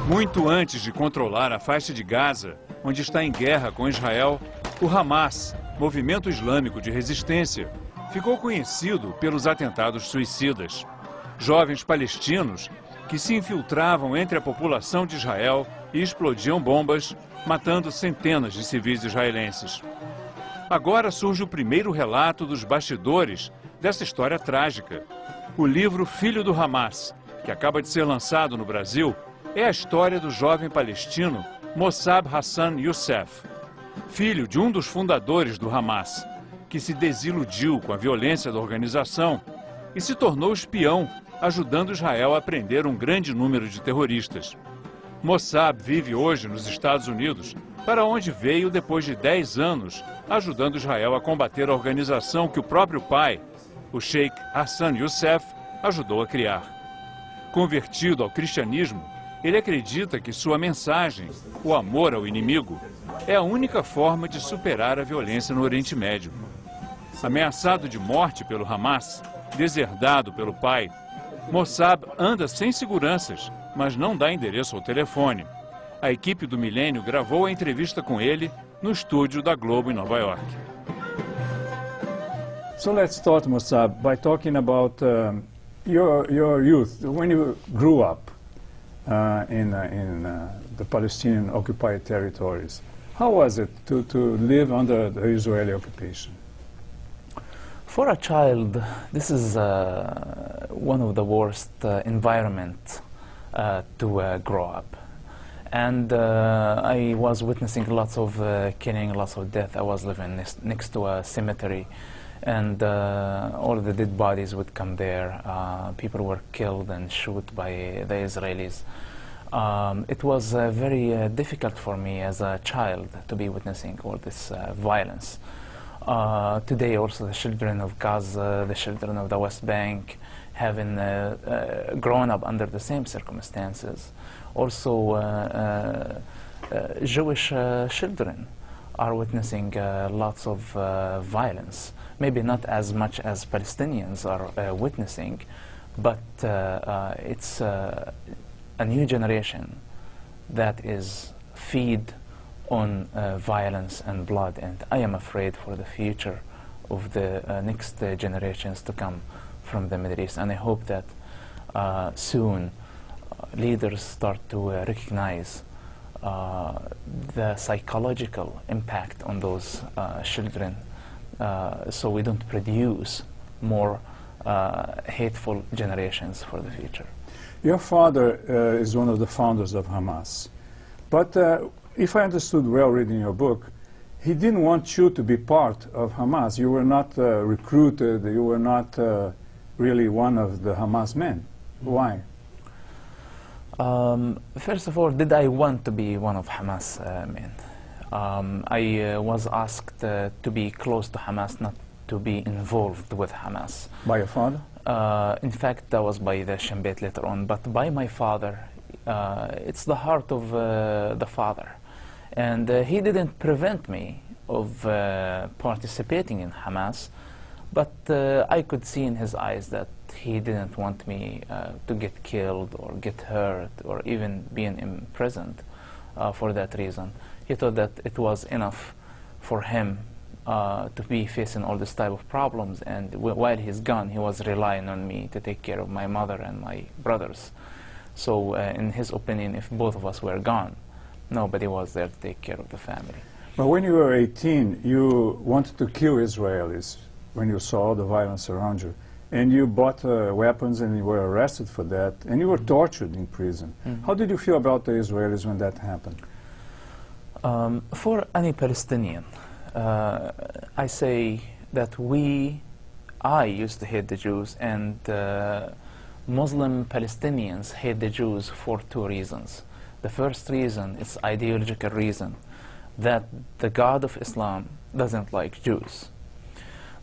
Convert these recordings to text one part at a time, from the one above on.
Muito antes de controlar a faixa de Gaza, onde está em guerra com Israel, o Hamas, movimento islâmico de resistência, ficou conhecido pelos atentados suicidas. Jovens palestinos que se infiltravam entre a população de Israel e explodiam bombas, matando centenas de civis israelenses. Agora surge o primeiro relato dos bastidores dessa história trágica. O livro Filho do Hamas, que acaba de ser lançado no Brasil, é a história do jovem palestino Mossab Hassan Youssef, filho de um dos fundadores do Hamas, que se desiludiu com a violência da organização e se tornou espião, ajudando Israel a prender um grande número de terroristas. Mossab vive hoje nos Estados Unidos, para onde veio depois de 10 anos, ajudando Israel a combater a organização que o próprio pai, o Sheikh Hassan Youssef, ajudou a criar. Convertido ao cristianismo, ele acredita que sua mensagem, o amor ao inimigo, é a única forma de superar a violência no Oriente Médio. Ameaçado de morte pelo Hamas, deserdado pelo pai, Mossab anda sem seguranças, mas não dá endereço ao telefone. A equipe do Milênio gravou a entrevista com ele no estúdio da Globo em Nova York. So let's start, Mossab, by talking about your youth, when you grew up in the Palestinian occupied territories. How was it to live under the Israeli occupation? For a child, this is one of the worst environments to grow up. And I was witnessing lots of killing, lots of death. I was living next to a cemetery, and all the dead bodies would come there. People were killed and shot by the Israelis. It was very difficult for me as a child to be witnessing all this violence. Today also the children of Gaza, the children of the West Bank, having grown up under the same circumstances. Also Jewish children are witnessing lots of violence. Maybe not as much as Palestinians are witnessing, but it's a new generation that is fed on violence and blood, and I am afraid for the future of the next generations to come from the Middle East. And I hope that soon leaders start to recognize the psychological impact on those children, so we don't produce more hateful generations for the future. Your father is one of the founders of Hamas, but if I understood well reading your book, he didn't want you to be part of Hamas. You were not recruited, you were not really one of the Hamas men. Why? First of all, did I want to be one of Hamas men? I was asked to be close to Hamas, not to be involved with Hamas. By your father? In fact, that was by the Shin Bet later on, but by my father. It's the heart of the father. And he didn't prevent me of participating in Hamas, but I could see in his eyes that he didn't want me to get killed or get hurt or even being imprisoned for that reason. He thought that it was enough for him to be facing all this type of problems, and while he's gone, he was relying on me to take care of my mother and my brothers. So in his opinion, if both of us were gone, nobody was there to take care of the family. But when you were 18, you wanted to kill Israelis when you saw the violence around you. And you bought weapons and you were arrested for that. And you were tortured in prison. Mm-hmm. How did you feel about the Israelis when that happened? For any Palestinian, I say that I used to hate the Jews, and Muslim Palestinians hate the Jews for two reasons. The first reason is ideological reason, that the God of Islam doesn't like Jews.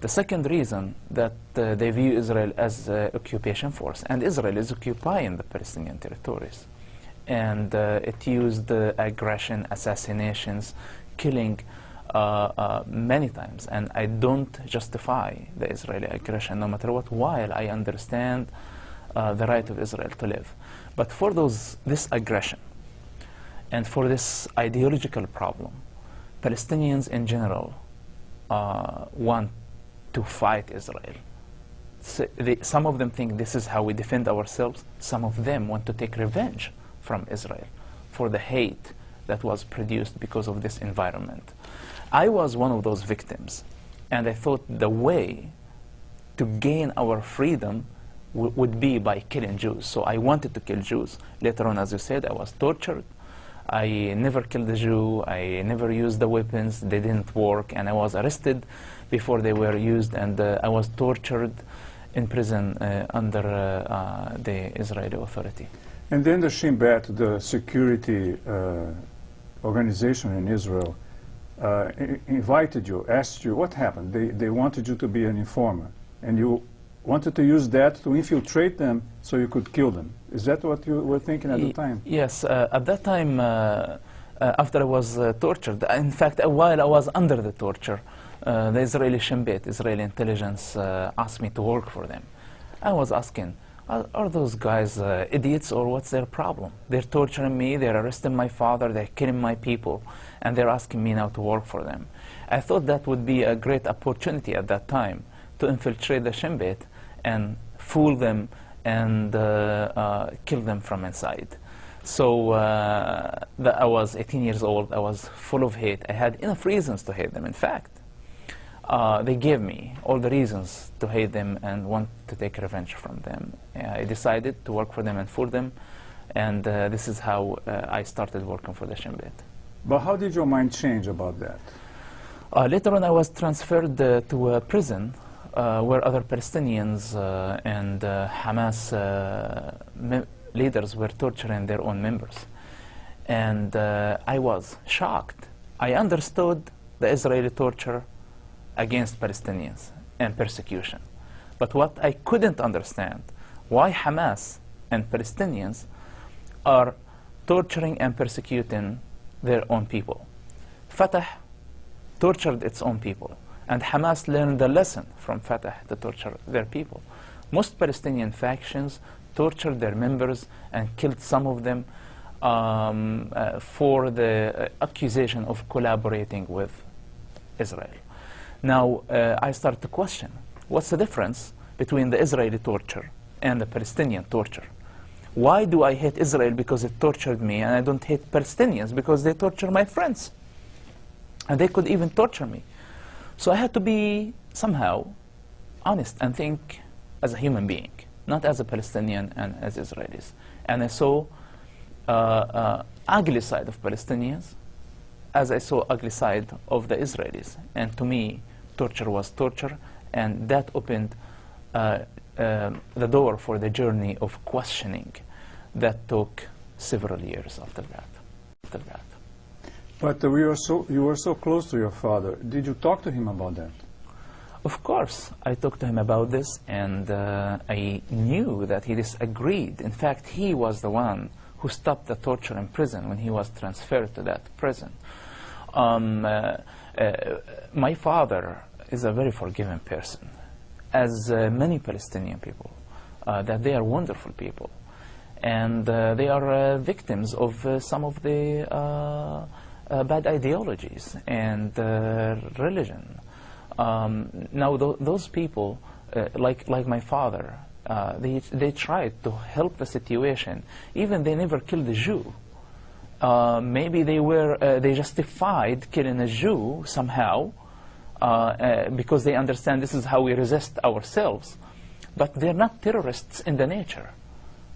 The second reason, that they view Israel as an occupation force, and Israel is occupying the Palestinian territories. And it used aggression, assassinations, killing many times, and I don't justify the Israeli aggression no matter what, while I understand the right of Israel to live. But for this aggression and for this ideological problem, Palestinians in general want to fight Israel. So some of them think this is how we defend ourselves. Some of them want to take revenge from Israel for the hate that was produced because of this environment. I was one of those victims, and I thought the way to gain our freedom would be by killing Jews. So I wanted to kill Jews. Later on, as you said, I was tortured. I never killed a Jew. I never used the weapons. They didn't work, and I was arrested before they were used, and I was tortured in prison under the Israeli Authority. And then the Shin Bet, the security organization in Israel, invited you, asked you, what happened? They wanted you to be an informer, and you wanted to use that to infiltrate them so you could kill them. Is that what you were thinking at the time? Yes, at that time, after I was tortured, in fact, while I was under the torture, the Israeli Shin Bet, Israeli intelligence, asked me to work for them. I was asking, are those guys idiots, or what's their problem? They're torturing me, they're arresting my father, they're killing my people, and they're asking me now to work for them. I thought that would be a great opportunity at that time to infiltrate the Shin Bet and fool them and kill them from inside. So I was 18 years old, I was full of hate. I had enough reasons to hate them, in fact. They gave me all the reasons to hate them and want to take revenge from them. I decided to work for them and for them, and this is how I started working for the Shin Bet. But how did your mind change about that? Later on, I was transferred to a prison where other Palestinians and Hamas leaders were torturing their own members. And I was shocked. I understood the Israeli torture against Palestinians and persecution. But what I couldn't understand, why Hamas and Palestinians are torturing and persecuting their own people. Fatah tortured its own people, and Hamas learned the lesson from Fatah to torture their people. Most Palestinian factions tortured their members and killed some of them for the accusation of collaborating with Israel. Now, I start to question, what's the difference between the Israeli torture and the Palestinian torture? Why do I hate Israel because it tortured me, and I don't hate Palestinians because they torture my friends? And they could even torture me. So I had to be somehow honest and think as a human being, not as a Palestinian and as Israelis. And I saw ugly side of Palestinians as I saw ugly side of the Israelis. And to me, torture was torture, and that opened the door for the journey of questioning that took several years after that. But you were so close to your father. Did you talk to him about that? Of course, I talked to him about this, and I knew that he disagreed. In fact, he was the one who stopped the torture in prison when he was transferred to that prison. My father is a very forgiving person, as many Palestinian people, that they are wonderful people. And they are victims of some of the bad ideologies and religion. Now, those people, like my father, they tried to help the situation. Even they never killed a Jew. Maybe they justified killing a Jew somehow because they understand this is how we resist ourselves. But they're not terrorists in the nature.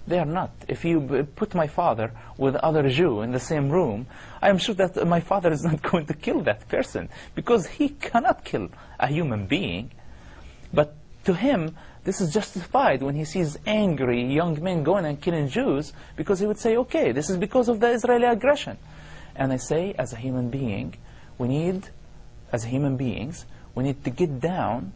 They are not. If you put my father with other Jew in the same room, I am sure that my father is not going to kill that person, because he cannot kill a human being. But to him, this is justified when he sees angry young men going and killing Jews, because he would say, okay, this is because of the Israeli aggression. And I say, as a human being, as human beings, we need to get down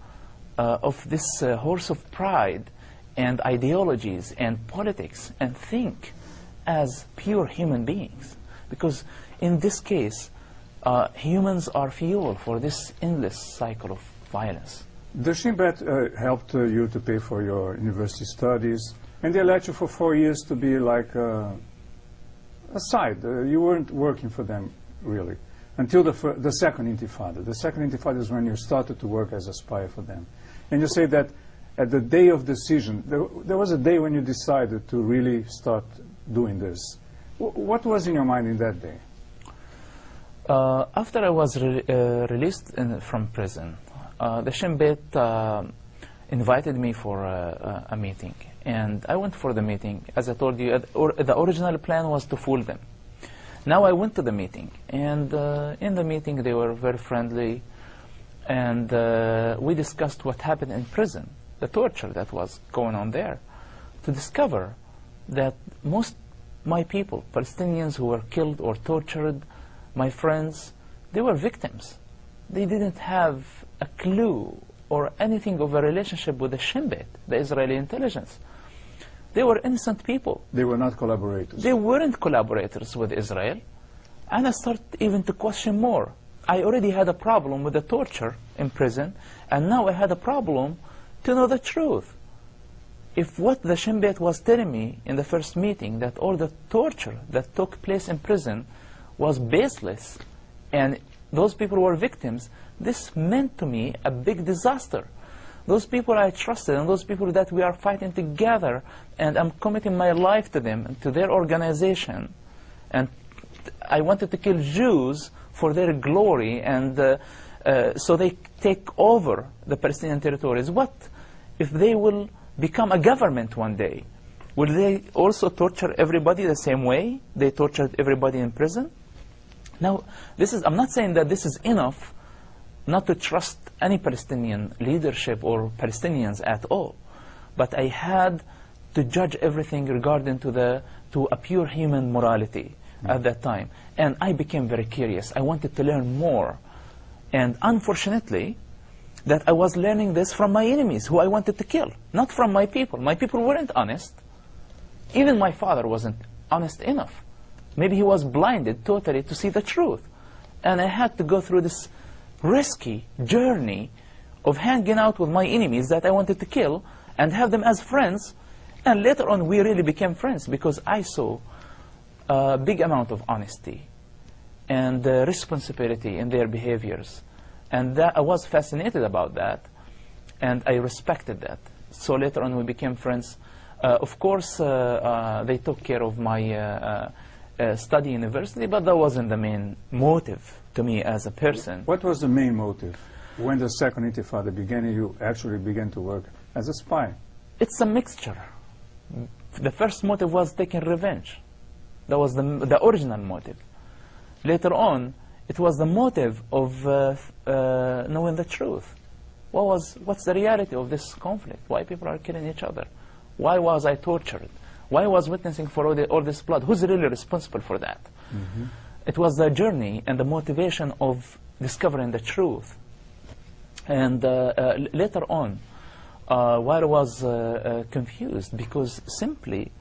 of this horse of pride and ideologies and politics and think as pure human beings. Because in this case, humans are fuel for this endless cycle of violence. The Shin Bet helped you to pay for your university studies, and they let you for 4 years to be like a side. You weren't working for them, really, until the second Intifada. The second Intifada is when you started to work as a spy for them. And you say that at the day of decision, there was a day when you decided to really start doing this. What was in your mind in that day? After I was released from prison, the Shin Bet invited me for a meeting, and I went for the meeting. As I told you, the original plan was to fool them. Now I went to the meeting, and in the meeting they were very friendly, and we discussed what happened in prison, the torture that was going on there, to discover that my people, Palestinians who were killed or tortured, my friends, they were victims. They didn't have a clue or anything of a relationship with the Shin Bet, the Israeli intelligence. They were innocent people. They were not collaborators. They weren't collaborators with Israel. And I started even to question more. I already had a problem with the torture in prison, and now I had a problem to know the truth. If what the Shin Bet was telling me in the first meeting, that all the torture that took place in prison was baseless, and those people were victims, this meant to me a big disaster. Those people I trusted, and those people that we are fighting together, and I'm committing my life to them and to their organization, and I wanted to kill Jews for their glory, and so they take over the Palestinian territories. What if they will become a government one day? Will they also torture everybody the same way they tortured everybody in prison? Now, I'm not saying that this is enough not to trust any Palestinian leadership or Palestinians at all, but I had to judge everything regarding to a pure human morality at that time. And I became very curious. I wanted to learn more. And unfortunately, that I was learning this from my enemies, who I wanted to kill, not from my people. My people weren't honest. Even my father wasn't honest enough. Maybe he was blinded totally to see the truth. And I had to go through this risky journey of hanging out with my enemies that I wanted to kill and have them as friends. And later on, we really became friends because I saw a big amount of honesty and responsibility in their behaviors. And I was fascinated about that, and I respected that. So later on, we became friends. Of course, they took care of my study university, but that wasn't the main motive to me as a person. What was the main motive? When the second Intifada began, you actually began to work as a spy. It's a mixture. The first motive was taking revenge. That was the original motive. Later on, it was the motive of knowing the truth. What's the reality of this conflict? Why people are killing each other? Why was I tortured? Why was witnessing for all this blood? Who's really responsible for that? Mm-hmm. It was the journey and the motivation of discovering the truth. And later on, while I was confused, because simply,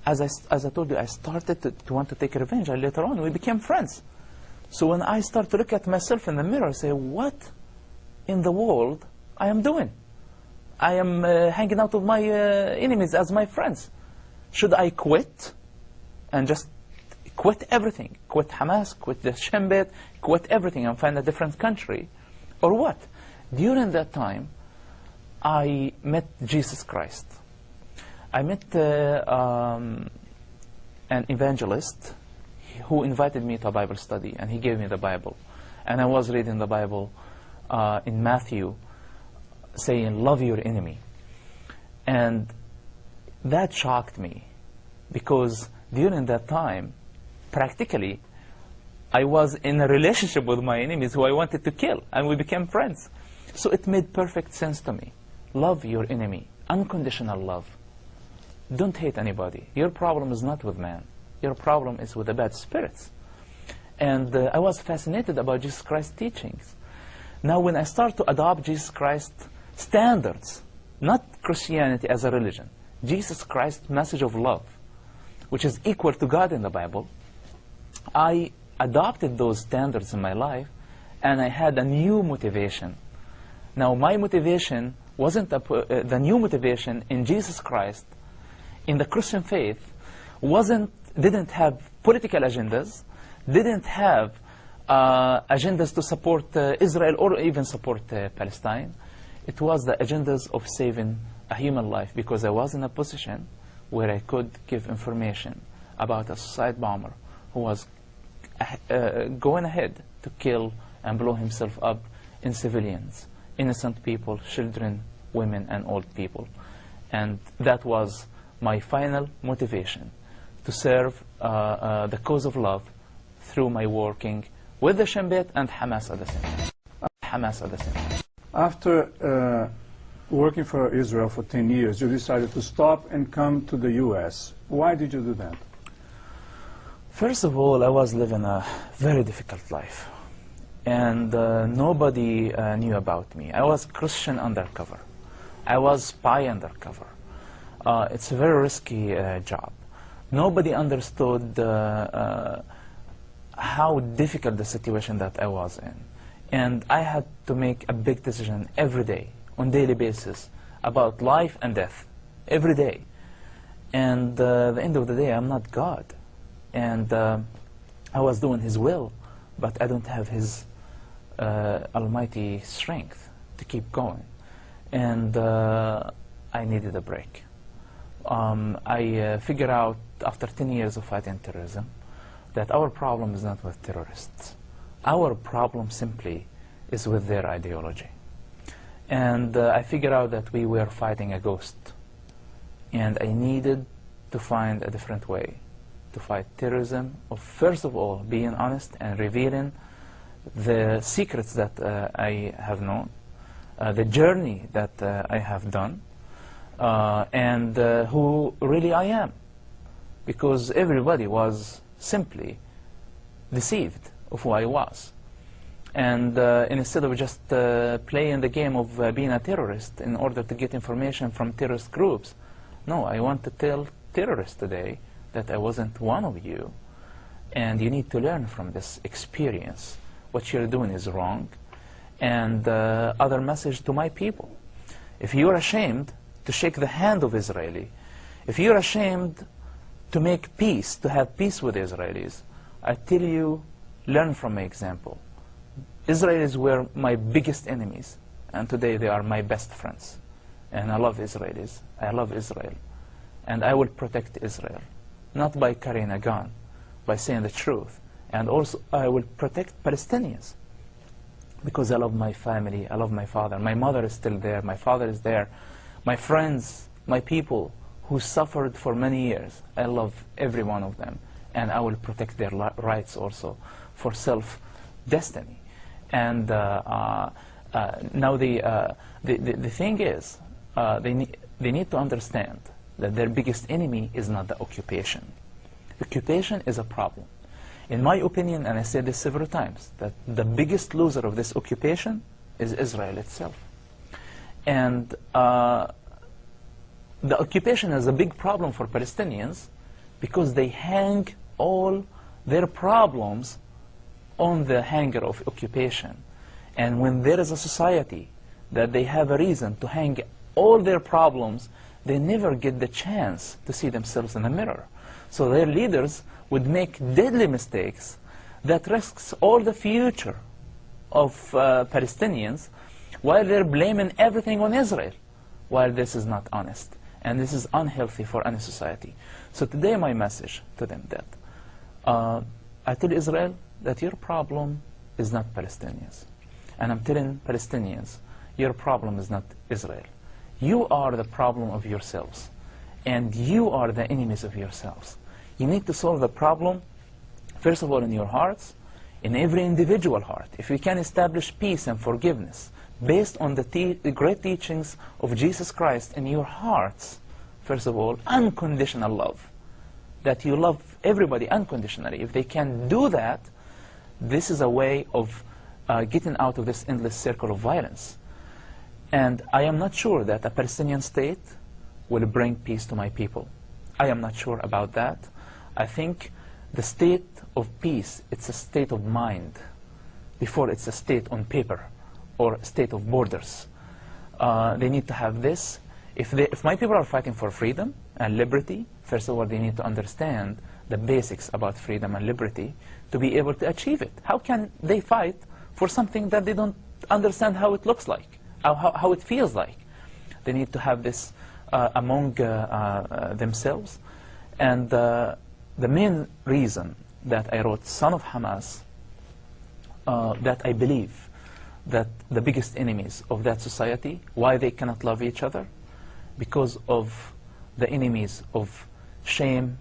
as I told you, I started to want to take revenge, and later on we became friends. So when I start to look at myself in the mirror, I say, what in the world I am doing? I am hanging out with my enemies as my friends. Should I quit and just quit everything? Quit Hamas, quit the Shin Bet, quit everything and find a different country? Or what? During that time, I met Jesus Christ. I met an evangelist who invited me to a Bible study, and he gave me the Bible. And I was reading the Bible in Matthew, saying, love your enemy. And that shocked me, because during that time, practically, I was in a relationship with my enemies who I wanted to kill, and we became friends. So it made perfect sense to me. Love your enemy, unconditional love. Don't hate anybody. Your problem is not with man. Your problem is with the bad spirits. And I was fascinated about Jesus Christ's teachings. Now when I start to adopt Jesus Christ's standards, not Christianity as a religion, Jesus Christ's message of love, which is equal to God in the Bible, I adopted those standards in my life, and I had a new motivation. Now, my motivation wasn't the new motivation in Jesus Christ, in the Christian faith, didn't have political agendas, didn't have agendas to support Israel or even support Palestine. It was the agendas of saving a human life, because I was in a position where I could give information about a suicide bomber who was going ahead to kill and blow himself up in civilians, innocent people, children, women, and old people. And that was my final motivation, to serve the cause of love through my working with the Shin Bet and Hamas at the same time. After working for Israel for 10 years, you decided to stop and come to the U.S. Why did you do that? First of all, I was living a very difficult life, and nobody knew about me. I was Christian undercover. I was spy undercover. It's a very risky job. Nobody understood how difficult the situation that I was in. And I had to make a big decision every day, on daily basis, about life and death, every day. And at the end of the day, I'm not God. And I was doing His will, but I don't have His almighty strength to keep going. And I needed a break. I figured out, after 10 years of fighting terrorism, that our problem is not with terrorists. Our problem simply is with their ideology. And I figured out that we were fighting a ghost. And I needed to find a different way to fight terrorism, of first of all being honest and revealing the secrets that I have known, the journey that I have done, and who really I am. Because everybody was simply deceived of who I was. And instead of just playing the game of being a terrorist in order to get information from terrorist groups, no, I want to tell terrorists today that I wasn't one of you, and you need to learn from this experience. What you're doing is wrong. And other message to my people: if you're ashamed to shake the hand of Israeli, if you're ashamed to make peace, to have peace with Israelis, I tell you, learn from my example. Israelis were my biggest enemies, and today they are my best friends. And I love Israelis. I love Israel. And I will protect Israel, not by carrying a gun, by saying the truth. And also I will protect Palestinians, because I love my family, I love my father. My mother is still there, my father is there. My friends, my people who suffered for many years, I love every one of them. And I will protect their rights also for self-destiny. And now the thing is, they need to understand that their biggest enemy is not the occupation. Occupation is a problem. In my opinion, and I said this several times, that the biggest loser of this occupation is Israel itself. And the occupation is a big problem for Palestinians, because they hang all their problems on the hanger of occupation. And when there is a society that they have a reason to hang all their problems, they never get the chance to see themselves in the mirror. So their leaders would make deadly mistakes that risks all the future of Palestinians, while they're blaming everything on Israel, while this is not honest. And this is unhealthy for any society. So today my message to them that I tell Israel that your problem is not Palestinians. And I'm telling Palestinians, your problem is not Israel. You are the problem of yourselves. And you are the enemies of yourselves. You need to solve the problem, first of all, in your hearts, in every individual heart. If we can establish peace and forgiveness based on the great teachings of Jesus Christ in your hearts, first of all, unconditional love, that you love everybody unconditionally. If they can do that, this is a way of getting out of this endless circle of violence. And I am not sure that a Palestinian state will bring peace to my people. I am not sure about that. I think the state of peace, it's a state of mind before it's a state on paper or state of borders. They need to have this. If my people are fighting for freedom and liberty, first of all, they need to understand the basics about freedom and liberty to be able to achieve it. How can they fight for something that they don't understand how it looks like, how it feels like? They need to have this among themselves. And the main reason that I wrote Son of Hamas, that I believe that the biggest enemies of that society, why they cannot love each other, because of the enemies of shame,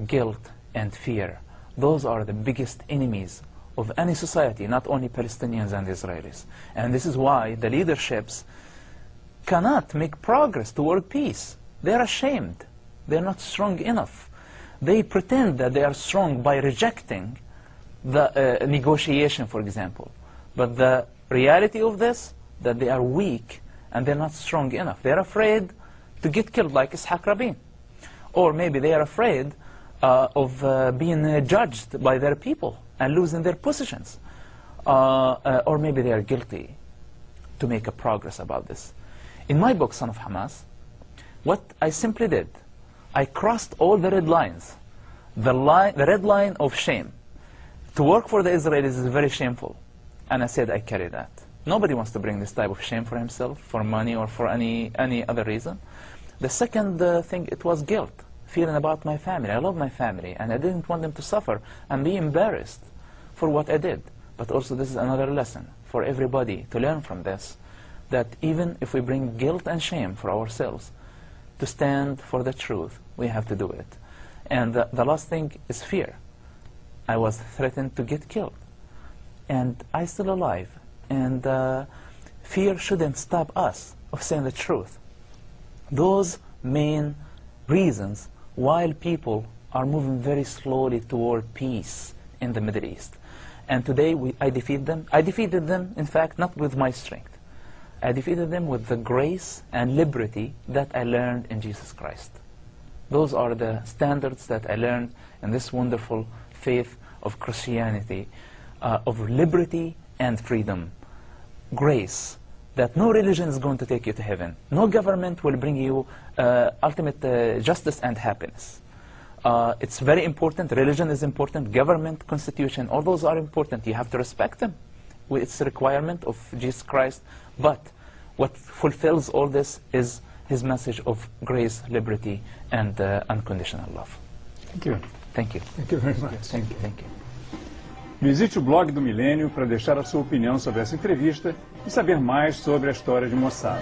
guilt, and fear. Those are the biggest enemies of any society, not only Palestinians and Israelis. And this is why the leaderships cannot make progress toward peace. They're ashamed. They're not strong enough. They pretend that they are strong by rejecting the negotiation, for example. But the reality of this, that they are weak and they're not strong enough. They're afraid to get killed like Ishaq Rabin. Or maybe they are afraid of being judged by their people and losing their positions. Or maybe they are guilty to make a progress about this. In my book, Son of Hamas, what I simply did, I crossed all the red lines. The red line of shame. To work for the Israelis is very shameful. And I said, I carry that. Nobody wants to bring this type of shame for himself, for money, or for any other reason. The second thing, it was guilt, feeling about my family. I love my family, and I didn't want them to suffer and be embarrassed for what I did. But also, this is another lesson for everybody to learn from this, that even if we bring guilt and shame for ourselves, to stand for the truth, we have to do it. And the last thing is fear. I was threatened to get killed, and I'm still alive. And fear shouldn't stop us of saying the truth. Those main reasons why people are moving very slowly toward peace in the Middle East. And today I defeat them. I defeated them, in fact, not with my strength. I defeated them with the grace and liberty that I learned in Jesus Christ. Those are the standards that I learned in this wonderful faith of Christianity, of liberty and freedom. Grace, that no religion is going to take you to heaven. No government will bring you ultimate justice and happiness. It's very important. Religion is important. Government, constitution, all those are important. You have to respect them. It's a requirement of Jesus Christ. But what fulfills all this is his message of grace, liberty, and unconditional love. Thank you. Thank you. Thank you very much. Thank you. Thank you. Visite o blog do Milênio para deixar a sua opinião sobre essa entrevista e saber mais sobre a história de Mossad.